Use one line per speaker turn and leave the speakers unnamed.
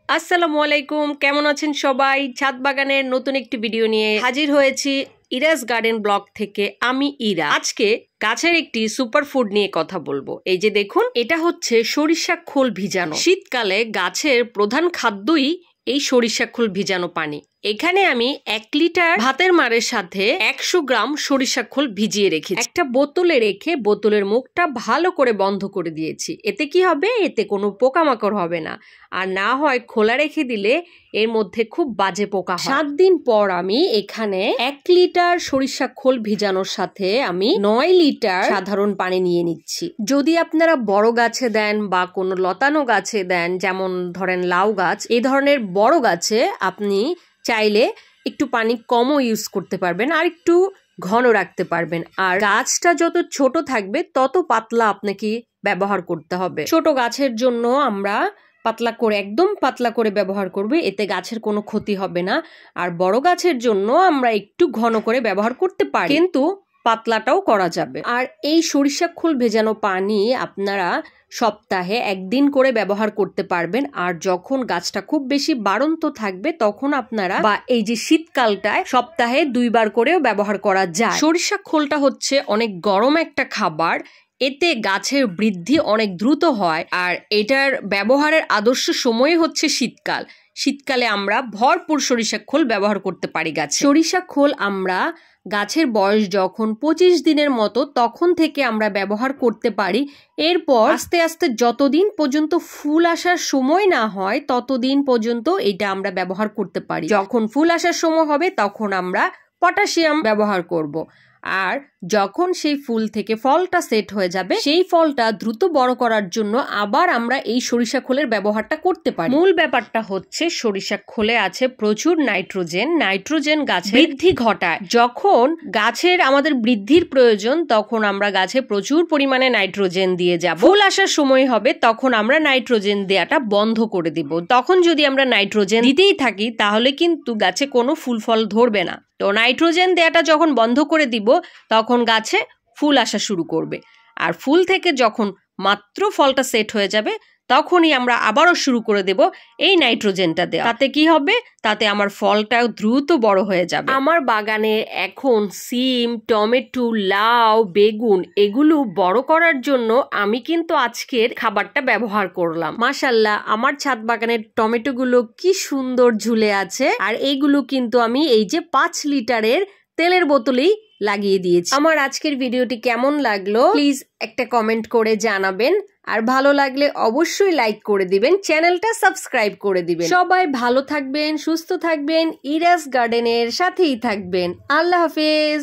আসসালামু আলাইকুম, কেমন আছেন সবাই? ছাদ বাগানের নতুন একটি ভিডিও নিয়ে হাজির হয়েছি ইরাস গার্ডেন ব্লগ থেকে। আমি ইরা। আজকে গাছের একটি সুপার ফুড নিয়ে কথা বলবো। এই যে দেখুন, এটা হচ্ছে সরিষা খোল ভিজানো। শীতকালে গাছের প্রধান খাদ্যই এই সরিষা খোল ভিজানো পানি। এখানে আমি 1 লিটার ভাতের মারের সাথে 100 গ্রাম সরিষা খোল ভিজিয়ে রেখেছি। একটা বোতলে রেখে বোতলের মুখটা ভালো করে বন্ধ করে দিয়েছি। এতে কি হবে? এতে কোনো পোকামাকড় হবে না। আর না হয় খোলা রেখে দিলে এর মধ্যে খুব বাজে পোকা হয়। 7 দিন পর আমি এখানে 1 লিটার সরিষা খোল ভিজানোর সাথে আমি 9 লিটার সাধারণ পানি নিয়ে নিচ্ছি। যদি আপনারা বড় গাছে দেন বা কোনো লতানো গাছে দেন, যেমন ধরেন লাউ গাছ, এই ধরনের বড় গাছে আপনি চাইলে একটু পানি কমও ইউজ করতে পারবেন, আর একটু ঘন রাখতে পারবেন। আর গাছটা যত ছোট থাকবে তত পাতলা আপনাকে ব্যবহার করতে হবে। ছোট গাছের জন্য আমরা পাতলা করে, একদম পাতলা করে ব্যবহার করবে, এতে গাছের কোনো ক্ষতি হবে না। আর বড় গাছের জন্য আমরা একটু ঘন করে ব্যবহার করতে পারি, কিন্তু পাতলাটাও করা যাবে। আর এই সরিষা খোল ভেজানো পানি আপনারা সপ্তাহে 1 দিন করে ব্যবহার করতে পারবেন। আর যখন গাছটা খুব বেশি বাড়ন্ত থাকবে তখন আপনারা, বা এই যে শীতকালটায়, সপ্তাহে 2 বার করেও ব্যবহার করা যায়। সরিষা খোলটা হচ্ছে অনেক গরম একটা খাবার, এতে গাছের বৃদ্ধি অনেক দ্রুত হয়। আর এটার ব্যবহারের আদর্শ সময় হচ্ছে শীতকাল। শীতকালে আমরা ভরপুর সরিষা খোল ব্যবহার করতে পারি গাছে। সরিষা খোল আমরা গাছের বয়স যখন 25 দিনের মতো, তখন থেকে আমরা ব্যবহার করতে পারি। এরপর আস্তে আস্তে যতদিন পর্যন্ত ফুল আসার সময় না হয় ততদিন পর্যন্ত এটা আমরা ব্যবহার করতে পারি। যখন ফুল আসার সময় হবে তখন আমরা পটাশিয়াম ব্যবহার করব। আর যখন সেই ফুল থেকে ফলটা সেট হয়ে যাবে, সেই ফলটা দ্রুত বড় করার জন্য আবার আমরা এই সরিষা খোলের ব্যবহারটা করতে পারি। মূল ব্যাপারটা হচ্ছে সরিষা খোলে আছে প্রচুর নাইট্রোজেন। নাইট্রোজেন গাছের বৃদ্ধি ঘটায়। যখন গাছের আমাদের বৃদ্ধির প্রয়োজন তখন আমরা গাছে প্রচুর পরিমাণে নাইট্রোজেন দিয়ে যাব। ফুল আসার সময় হবে তখন আমরা নাইট্রোজেন দেওয়াটা বন্ধ করে দিব। তখন যদি আমরা নাইট্রোজেন দিতেই থাকি তাহলে কিন্তু গাছে কোনো ফুল ফল ধরবে না। তো নাইট্রোজেন দেওয়াটা যখন বন্ধ করে দিব তখন গাছে ফুল আসা শুরু করবে। আর ফুল থেকে যখন মাত্র ফলটা সেট হয়ে যাবে তখনই আমরা আবারও শুরু করে দেব এই নাইট্রোজেনটা দেওয়া। তাতে কি হবে? তাতে আমার ফলটাও দ্রুত বড় হয়ে যাবে। আমার বাগানে এখন সিম, টমেটো, লাউ, বেগুন এগুলো বড় করার জন্য আমি কিন্তু আজকের খাবারটা ব্যবহার করলাম। মাশাআল্লাহ, আমার ছাদ বাগানের টমেটো গুলো কি সুন্দর ঝুলে আছে। আর এইগুলো কিন্তু আমি এই যে 5 লিটারের তেলের বোতলেই লাগিয়ে দিয়েছি। আমার আজকের ভিডিওটি কেমন লাগলো প্লিজ একটা কমেন্ট করে জানাবেন। আর ভালো লাগলে অবশ্যই লাইক করে দিবেন, চ্যানেলটা সাবস্ক্রাইব করে দিবেন। সবাই ভালো থাকবেন, সুস্থ থাকবেন, ইরাস গার্ডেনের সাথেই থাকবেন। আল্লাহ হাফেজ।